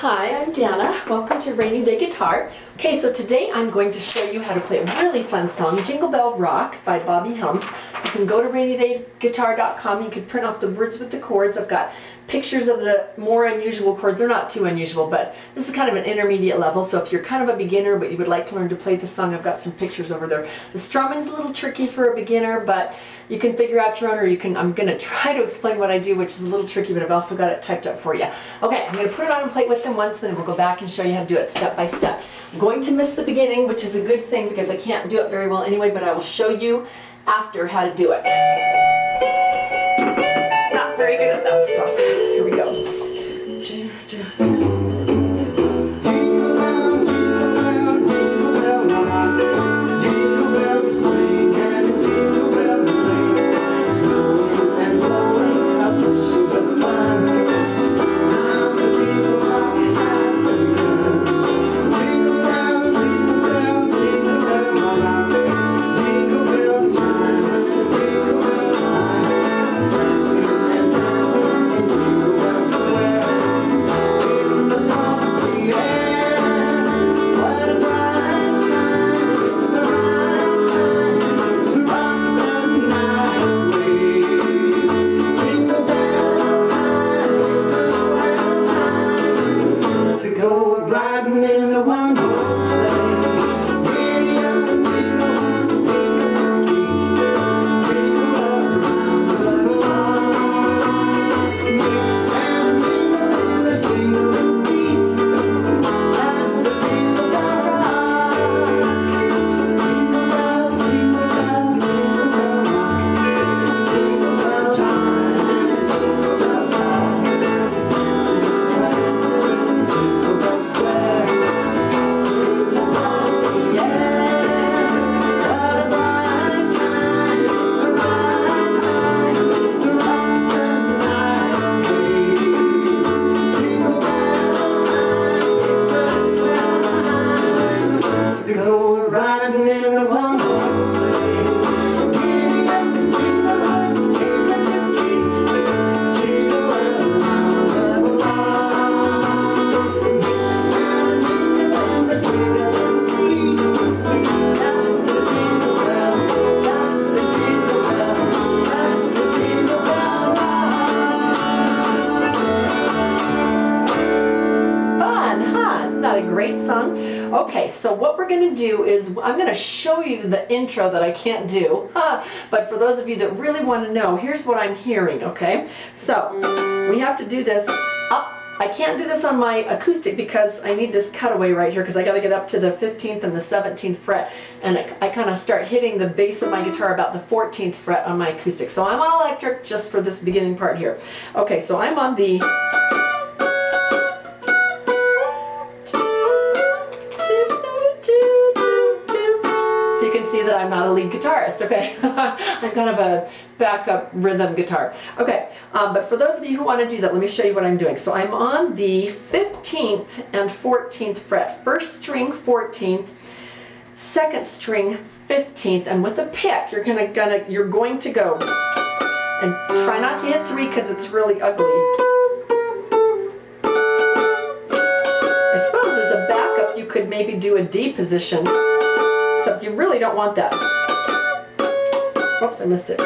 Hi, I'm Dana. Welcome to Rainy Day Guitar. Okay, so today I'm going to show you how to play a really fun song, Jingle Bell Rock by Bobby Helms. You can go to rainydayguitar.com. You can print off the words with the chords. I've got pictures of the more unusual chords. They're not too unusual, but this is kind of an intermediate level, so if you're kind of a beginner but you would like to learn to play the song, I've got some pictures over there. The strumming's a little tricky for a beginner, but you can figure out your own, or you can, I'm going to try to explain what I do, which is a little tricky, but I've also got it typed up for you. Okay, I'm going to put it on and play it with them once, then we'll go back and show you how to do it step by step. I'm going to miss the beginning, which is a good thing because I can't do it very well anyway, but I will show you after how to do it. Not very good at that stuff. Here we go. Great song. Okay, so what we're going to do is I'm going to show you the intro that I can't do, but for those of you that really want to know, here's what I'm hearing, okay? So we have to do this up. I can't do this on my acoustic because I need this cutaway right here because I got to get up to the 15th and the 17th fret, and I kind of start hitting the bass of my guitar about the 14th fret on my acoustic. So I'm on electric just for this beginning part here. Okay, so I'm on the that I'm not a lead guitarist, okay? I'm kind of a backup rhythm guitar. Okay, but for those of you who want to do that, let me show you what I'm doing. So I'm on the 15th and 14th fret. First string 14th, second string 15th, and with a pick, you're going to go and try not to hit 3 because it's really ugly. I suppose as a backup, you could maybe do a D position. Except you really don't want that. Whoops, I missed it.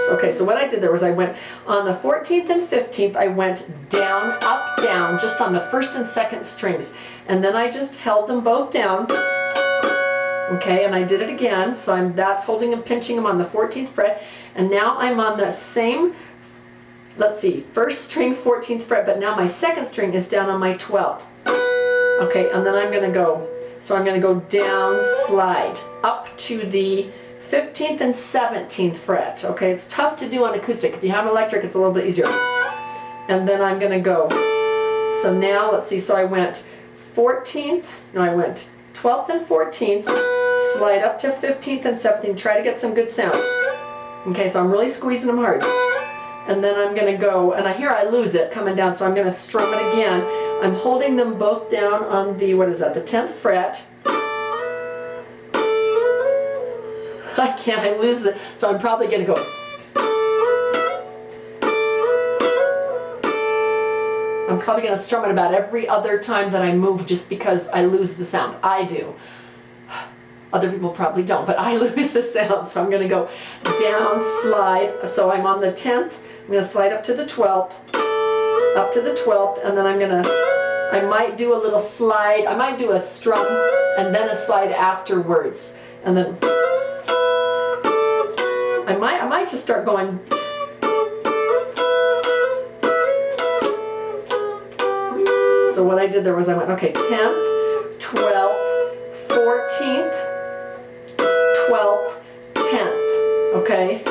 Okay, so what I did there was I went on the 14th and 15th, I went down, up, down, just on the first and second strings. And then I just held them both down. Okay, and I did it again. So that's holding and pinching them on the 14th fret. And now I'm on the same, let's see, first string, 14th fret, but now my second string is down on my 12th. Okay, and then I'm going to go. So I'm going to go down, slide, up to the 15th and 17th fret. Okay, it's tough to do on acoustic. If you have electric, it's a little bit easier. And then I'm going to go. So now, let's see, so I went 14th, no, I went 12th and 14th, slide up to 15th and 17th, try to get some good sound. Okay, so I'm really squeezing them hard. And then I'm going to go, and here I lose it coming down, so I'm going to strum it again. I'm holding them both down on the, what is that, the 10th fret. I lose it, so I'm probably going to go. I'm probably going to strum it about every other time that I move just because I lose the sound. I do. Other people probably don't, but I lose the sound. So I'm going to go down, slide. So I'm on the 10th. I'm going to slide up to the 12th, up to the 12th, and then I might do a little slide. I might do a strum and then a slide afterwards. And then I might just start going. So what I did there was I went, okay, 10th, 12th, 14th, 12th, 10th, okay?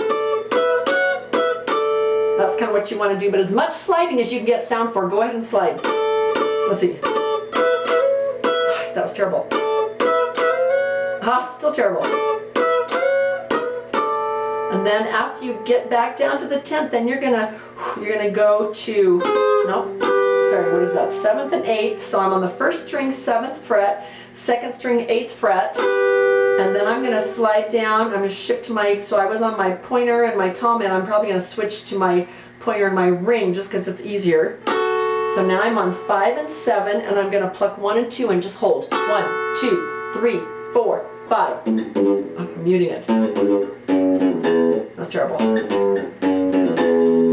That's kind of what you want to do, but as much sliding as you can get sound for, go ahead and slide. Let's see. That was terrible. Still terrible. And then after you get back down to the 10th, then you're gonna go to, nope, sorry, what is that? 7th and 8th. So I'm on the first string, 7th fret, second string, 8th fret, and then I'm gonna slide down. I'm gonna shift to my, so I was on my pointer and my tom, and I'm probably gonna switch to my pointer and my ring just because it's easier. So now I'm on 5 and 7, and I'm gonna pluck 1 and 2 and just hold. 1, 2, 3, 4, 5. I'm muting it. That's terrible.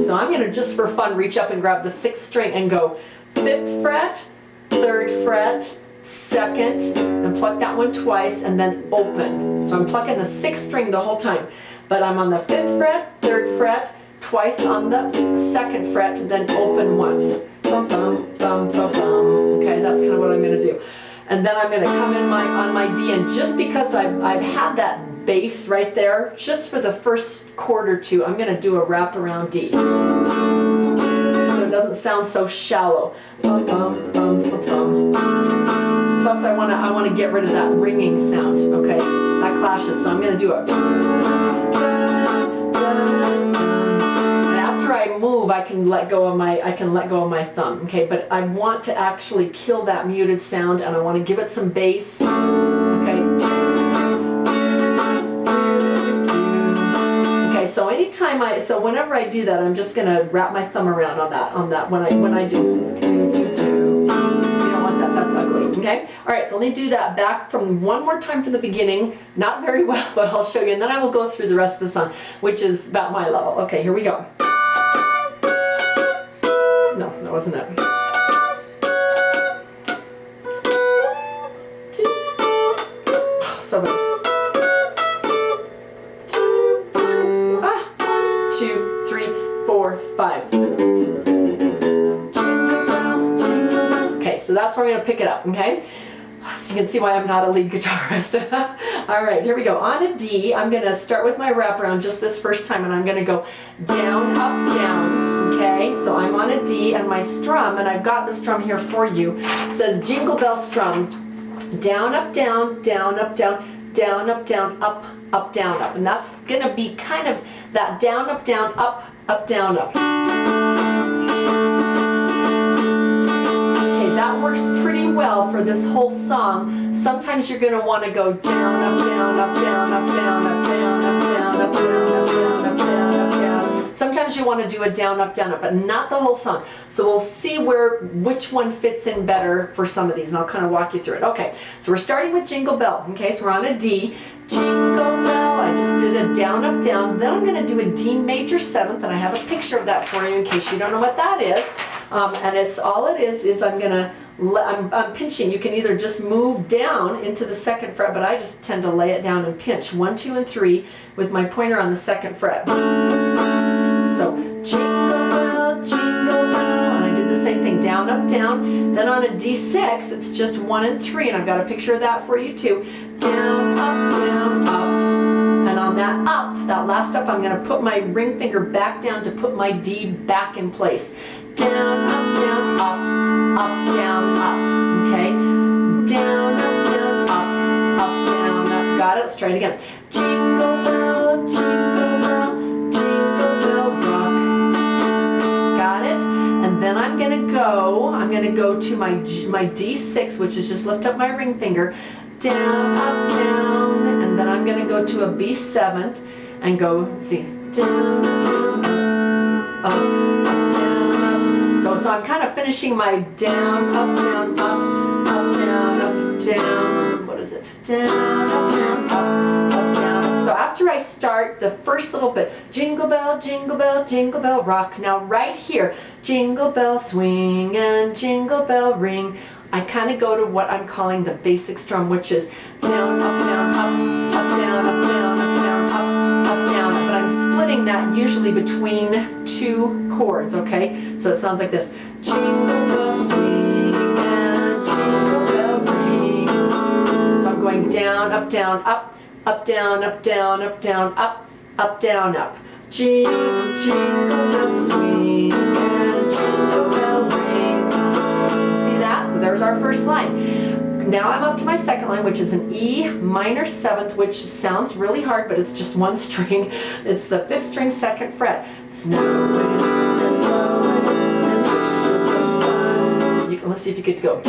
So I'm gonna, just for fun, reach up and grab the 6th string and go 5th fret, 3rd fret, 2nd, and pluck that one twice and then open. So I'm plucking the 6th string the whole time, but I'm on the 5th fret, 3rd fret, twice on the 2nd fret, then open once. Bum, bum, bum, bum, bum. Okay, that's kind of what I'm gonna do. And then I'm gonna come in on my D, and just because I've had that bass right there, just for the first chord or two, I'm gonna do a wraparound D. So it doesn't sound so shallow. Bum, bum, bum, bum, bum. Plus I wanna get rid of that ringing sound, okay? That clashes, so I'm gonna do it. And after I move, I can let go of my thumb, okay? But I want to actually kill that muted sound, and I want to give it some bass, okay? Okay, so so whenever I do that, I'm just gonna wrap my thumb around on that when I do. You don't want that, that's ugly, okay? All right, so let me do that back from one more time from the beginning. Not very well, but I'll show you, and then I will go through the rest of the song, which is about my level. Okay, here we go. No, that wasn't it. So bad. 2, 3, 4, 5. Okay, so that's where I'm going to pick it up, okay? So you can see why I'm not a lead guitarist. All right, here we go. On a D, I'm going to start with my wraparound just this first time, and I'm going to go down, up, down. Okay, so I'm on a D, and my strum, and I've got the strum here for you, it says Jingle Bell strum, down, up, down, down, up, down, down, up, down, up, down, up. And that's going to be kind of that down, up, down, up, down, up. Okay, that works pretty well for this whole song. Sometimes you're going to want to go down, up, down, up, down, up, down, up, down, up, down, up, down, up, down, up, down, up, down. Sometimes you want to do a down, up, but not the whole song. So we'll see which one fits in better for some of these, and I'll kind of walk you through it. Okay, so we're starting with Jingle Bell. Okay, so we're on a D. Jingle Bell, I just did a down, up, down. Then I'm going to do a D major 7th, and I have a picture of that for you in case you don't know what that is. And it's all it is I'm pinching. You can either just move down into the 2nd fret, but I just tend to lay it down and pinch 1, 2, and 3 with my pointer on the 2nd fret. So jingle bell, and I did the same thing, down, up, down. Then on a D6, it's just 1 and 3, and I've got a picture of that for you too. Down, up, and on that up, that last up, I'm going to put my ring finger back down to put my D back in place. Down, up, down, up, okay? Down, up, down, up. Got it? Let's try it again. Jingle bell, rock. Got it? And then I'm gonna go to my D6, which is just lift up my ring finger, down, up, down, and then I'm gonna go to a B7th and go, let's see, down, up, down, up. So So I'm kind of finishing my down, up, down, up, down. What is it? Down, up, down, up, down. So after I start the first little bit, jingle bell, jingle bell rock. Now right here, jingle bell swing and jingle bell ring. I kind of go to what I'm calling the basic strum, which is down, up, down, up, up, down, up, down, up, down, up, down. But I'm splitting that usually between two chords, okay? So it sounds like this. Jingle bell swing and jingle bell ring. So I'm going down, up, down, up, up, down, up, down, up, down, up, down, up. Jingle, jingle bell swing and jingle bell ring. See that? So there's our first line. Now I'm up to my second line, which is an E minor 7th, which sounds really hard, but it's just one string. It's the 5th string, 2nd fret. Snowing and blowing and bushes of fun. Let's see if you could go.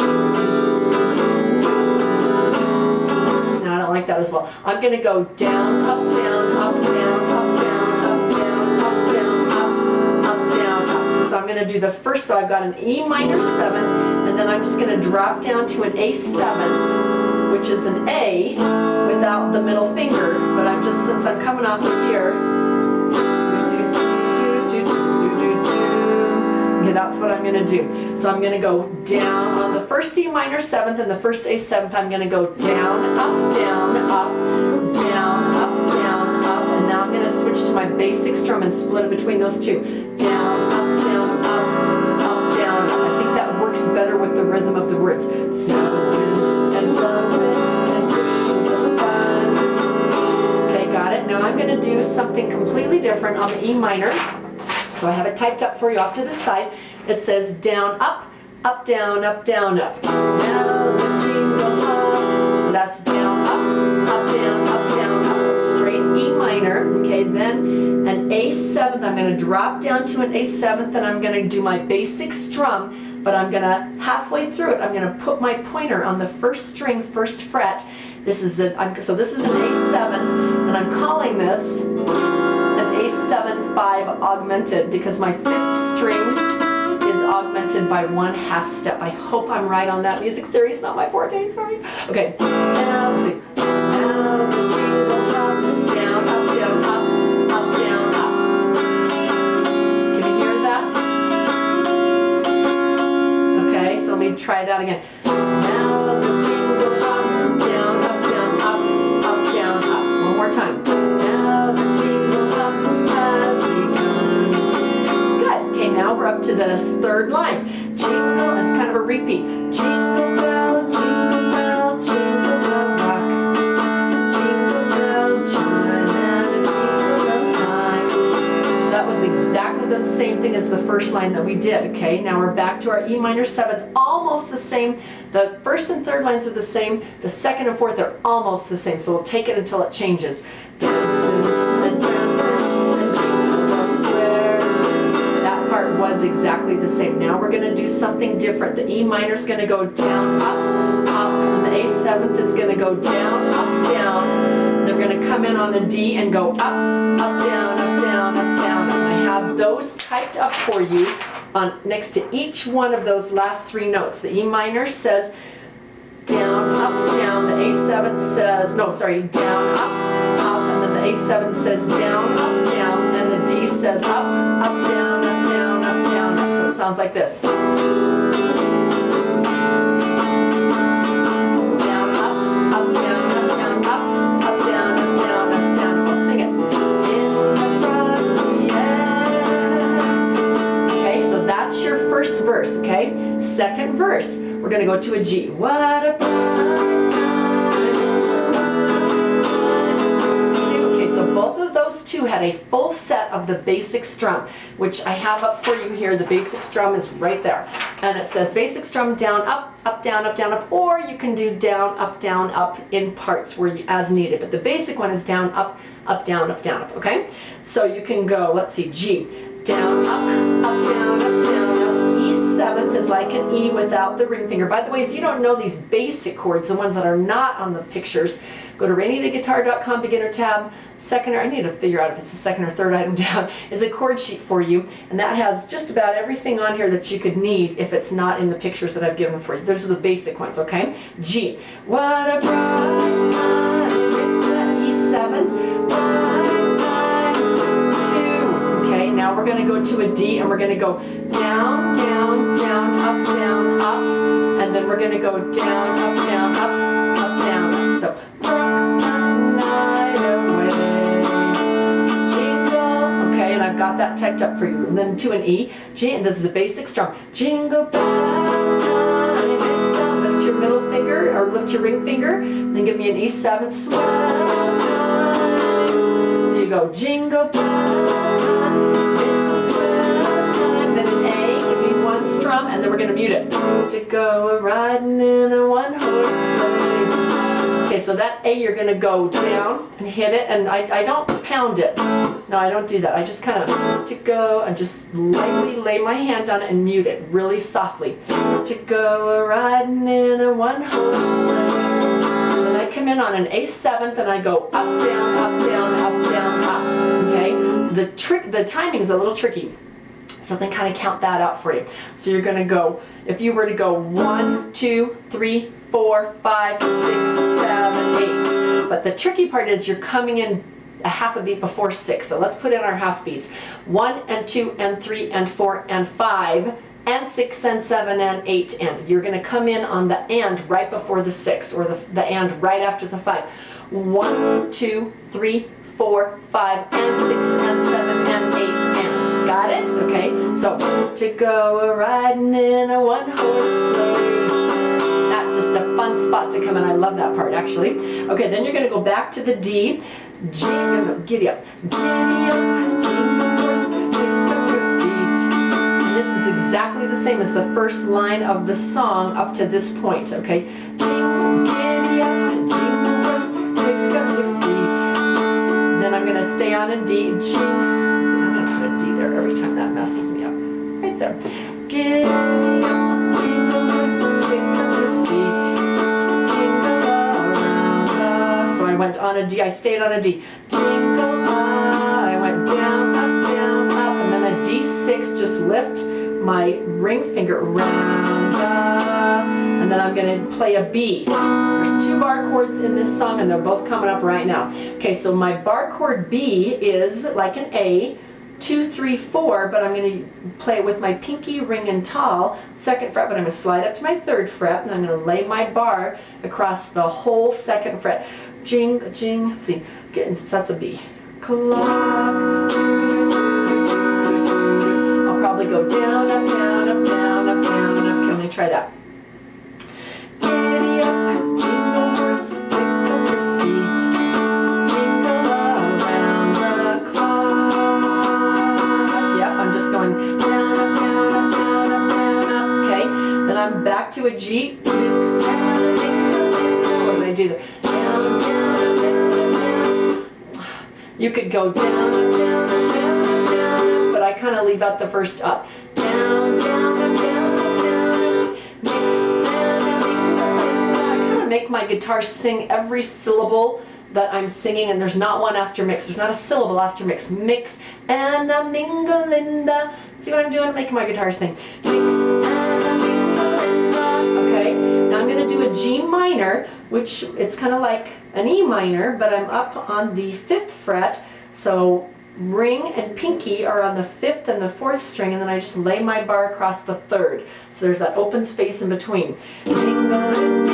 No, I don't like that as well. I'm going to go down, up, down, up, down, up, down, up, down, up, down, up, down, up. So I'm going to do the first, so I've got an E minor 7, and then I'm just going to drop down to an A7, which is an A without the middle finger, but I'm just, since I'm coming off of here, okay, that's what I'm going to do. So I'm going to go down on the first E minor 7th and the first A7th. I'm going to go down, up, down, up, down, up, down, up. And now I'm going to switch to my basic strum and split it between those two. Down, up, down, up, down, up. I think that works better with the rhythm of the words. Snowing and blowing and bushes of fun. Okay, got it. Now I'm going to do something completely different on the E minor. So I have it typed up for you off to the side. It says down, up, up, down, up, down, up. Now the jingle hop. So that's down, up, down, up, down, up. Straight E minor. Okay, then an A7th. I'm going to drop down to an A7th and I'm going to do my basic strum, but I'm going to, halfway through it, I'm going to put my pointer on the first string, first fret. This is so this is an A7, and I'm calling this A7 5 augmented because my 5th string is augmented by 1/2 step. I hope I'm right on that. Music theory is not my forte, sorry. Okay, now let's see. Now the jingle hop, down, up, down, up, down, up. Can you hear that? Okay, so let me try it out again. Now the jingle hop, down, up, down, up, down, up. One more time. Now the jingle hop has begun. Good. Okay, now we're up to this third line. Jingle, it's kind of a repeat. Jingle bell, jingle bell, jingle bell rock. Jingle bell chime and a jingle bell time. So that was exactly the same thing as the first line that we did, okay? Now we're back to our E minor 7th, almost the same. The first and third lines are the same. The second and fourth are almost the same, so we'll take it until it changes. Dancing and dancing and jingle bell square. That part was exactly the same. Now we're going to do something different. The E minor is going to go down, up, and the A7th is going to go down, up, down. They're going to come in on the D and go up, down, up, down, up, down. And I have those typed up for you on next to each one of those last three notes. The E minor says down, up, down. The A7 says, no, sorry, down, up, and then the A7 says down, up, down, and the D says up, down, up, down, up, down. So it sounds like this. Verse, okay? Second verse, we're going to go to a G. What a fun time. Okay, so both of those two had a full set of the basic strum, which I have up for you here. The basic strum is right there. And it says basic strum down, up, down, up, or you can do down, up in parts where you, as needed. But the basic one is down, up, down, up, okay? So you can go, let's see, G. Down, up, down, up. E7th is like an E without the ring finger. By the way, if you don't know these basic chords, the ones that are not on the pictures, Go to rainyDayGuitar.com, beginner tab. Second, I need to figure out if it's the second or third item down, is a chord sheet for you. And that has just about everything on here that you could need if it's not in the pictures that I've given for you. Those are the basic ones, okay? G. What a bright time. It's the E7. Bright time. 2. Okay, now we're going to go to a D and we're going to go down, down, down, up, down, up. And then we're going to go down, up, down, up, down, up. So, I've got that typed up for you. And then to an E, and this is a basic strum. Jingle bell time, it's lift your middle finger or lift your ring finger, then give me an E7 swell time. So you go jingle bell time, it's a swell time. Then an A, give me one strum, and then we're going to mute it. To go riding in a one-horse sleigh. Okay, so that A, you're going to go down and hit it, and I don't pound it. No, I don't do that. I just kind of to go and just lightly lay my hand on it and mute it really softly. To go riding in a one-horse sleigh. Then I come in on an A7th and I go up, down, up, down, up, down, up. Okay? The timing is a little tricky. So then kind of count that out for you. So you're going to go, if you were to go 1, 2, 3, 4, 5, 6, 7, 8. But the tricky part is you're coming in a half a beat before 6. So let's put in our half beats. 1 and 2 and 3 and 4 and 5 and 6 and 7 and 8 and. You're going to come in on the and right before the 6 or the and right after the 5. 1, 2, 3, 4, 5 and 6 and 7 and 8 and. Got it? Okay. So to go riding in a one-horse sleigh. That's just a fun spot to come in. I love that part actually. Okay, then you're going to go back to the D. Jingle, giddy up, jingle horse, pick up your feet. And this is exactly the same as the first line of the song up to this point, okay? Jingle, giddy up, jingle horse, pick up your feet. Then I'm going to stay on a D, I'm going to put a D there every time that messes me up. Right there. Giddy up, jingle horse, pick up your feet. Went on a D, I stayed on a D. Jingle I went down, up, and then a D6, just lift my ring finger around, and then I'm going to play a B. There's 2 bar chords in this song, and they're both coming up right now. Okay, so my bar chord B is like an A, 2, 3, 4, but I'm going to play it with my pinky, ring, and tall, 2nd fret, but I'm going to slide up to my 3rd fret, and I'm going to lay my bar across the whole 2nd fret. Jing, jing, see, that's a B. Clock. I'll probably go down, up, down, up, down, up, down, up. Can we try that? Giddy up, jingle horse, pick up your feet. Jingle around the clock. Yep, I'm just going down, up, down, up, down, up, down, up. Okay, then I'm back to a G. What did I do there? Down, down, down, down. You could go down, down, down, down, but I kind of leave out the first up. Down, down, down, down. Mix and I kind of make my guitar sing every syllable that I'm singing, and there's not one after mix. There's not a syllable after mix. Mix and a mingalinda. See what I'm doing? I'm making my guitar sing. Mix and a mingalinda. Okay, now I'm going to do a G minor, which it's kind of like an E minor, but I'm up on the 5th fret. So ring and pinky are on the 5th and the 4th string, and then I just lay my bar across the 3rd. So there's that open space in between. Jingle and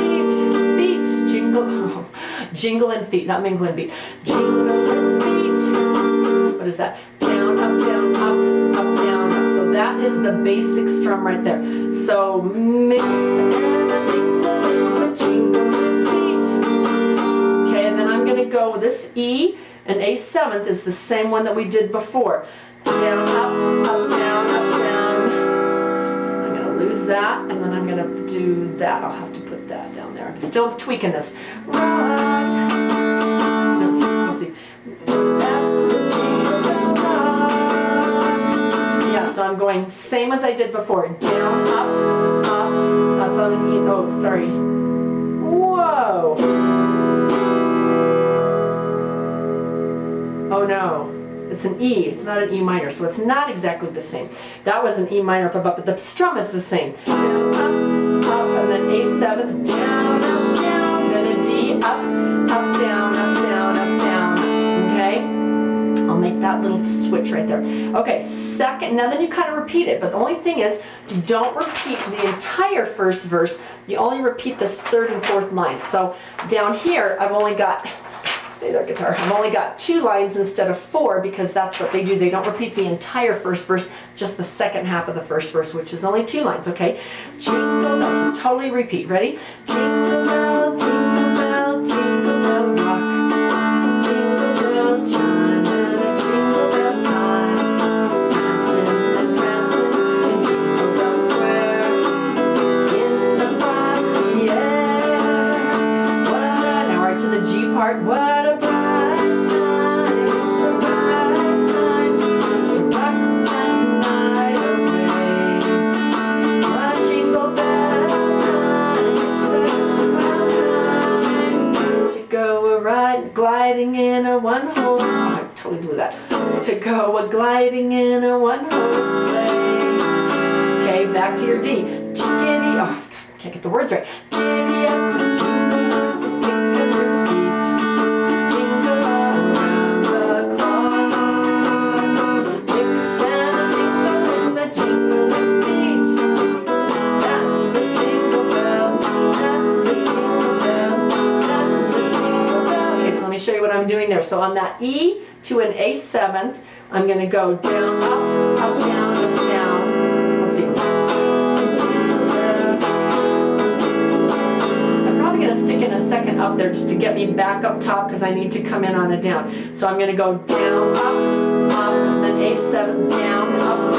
feet, jingle, jingle and feet, not mingle and beat. Jingle and feet. What is that? Down, up, down, up, up, down, up. So that is the basic strum right there. So mix and a jingle and feet. Okay, and then I'm going to go this E and A7th is the same one that we did before. Down, up, down, up, down. I'm going to lose that, and then I'm going to do that. I'll have to put that down there. I'm still tweaking this. Right. No, let's see. That's the jingle bell ride. Yeah, so I'm going same as I did before. Down, up, up. That's on an E. Oh, sorry. Whoa. no. It's an E. It's not an E minor, so it's not exactly the same. That was an E minor up above, but the strum is the same. Down, up, up, and then A7, down, up, down, then a D, up, up, down, up, down, up, down. Okay? I'll make that little switch right there. Okay, second, now then you kind of repeat it, but the only thing is, you don't repeat the entire first verse, you only repeat this third and fourth lines. So down here, I've only got, stay there guitar, I've only got 2 lines instead of 4 because that's what they do. They don't repeat the entire first verse, just the second half of the first verse, which is only 2 lines, okay? Jingle bells, totally repeat, ready? Jingle bell, jingle bell, jingle bell rock. Jingle bell chime and a jingle bell time. Dancing and prancing in Jingle Bell Square. In the frosty air. Now right to the G part. What a bright time. It's the right time to rock that night away. What jingle bell time. It's a swell time to go a-ride, gliding in a one-horse. Oh, I totally blew that. To go a-gliding in a one-horse sleigh. Okay, back to your D. Giddy, oh, can't get the words right. Giddy up, jingle, skip of your feet. Jingle all around the clock. Mix and a jingle in the jingling feet. That's the jingle bell. That's the jingle bell. That's the jingle bell. Okay, so let me show you what I'm doing there. So on that E to an A7th, I'm going to go down, up, up, down, up, down. Let's see. I'm probably going to stick in a second up there just to get me back up top because I need to come in on a down. So I'm going to go down, up, and then A7, down, up,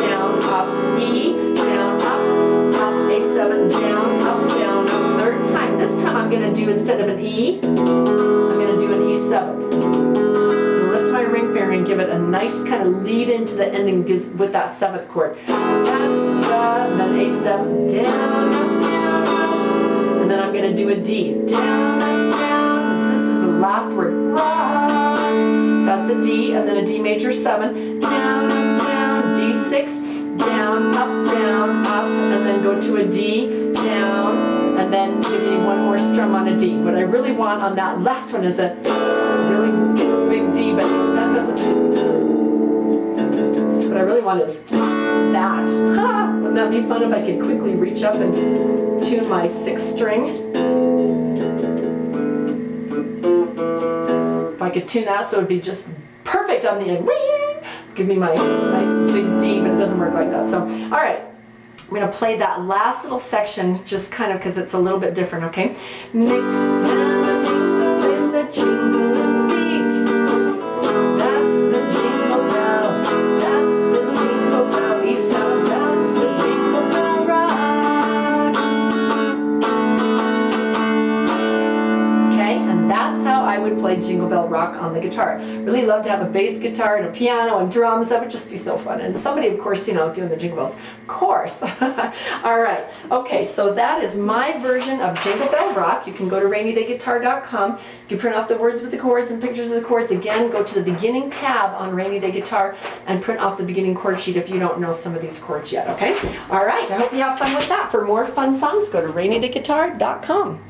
E, down, up, A7, down, up, third time. This time I'm going to do, instead of an E, I'm going to do an E7. Lift my ring finger and give it a nice kind of lead into the ending with that 7th chord. That's the, and then A7, down, and then I'm going to do a D. Down, down. So this is the last word. Rock. So that's a D, and then a D major 7. Down, down, D6, down, up, and then go to a D, down, and then give me one more strum on a D. What I really want on that last one is a really big D, but that doesn't. What I really want is that. Ha! Wouldn't that be fun if I could quickly reach up and tune my 6th string? If I could tune that so it would be just perfect on the end. Give me my nice big D, but it doesn't work like that. So, all right. I'm going to play that last little section just kind of because it's a little bit different, okay? Mix and a jingle in the jingling feet. That's the jingle bell. That's the jingle bell. E7, that's the jingle bell rock. Okay, and that's how I would play Jingle Bell Rock on the guitar. Really love to have a bass guitar and a piano and drums. That would just be so fun. And somebody, of course, you know, doing the jingle bells. Of course. All right. Okay, so that is my version of Jingle Bell Rock. You can go to rainydayguitar.com. You can print off the words with the chords and pictures of the chords. Again, go to the beginning tab on Rainy Day Guitar and print off the beginning chord sheet if you don't know some of these chords yet, okay? All right. I hope you have fun with that. For more fun songs, go to rainydayguitar.com.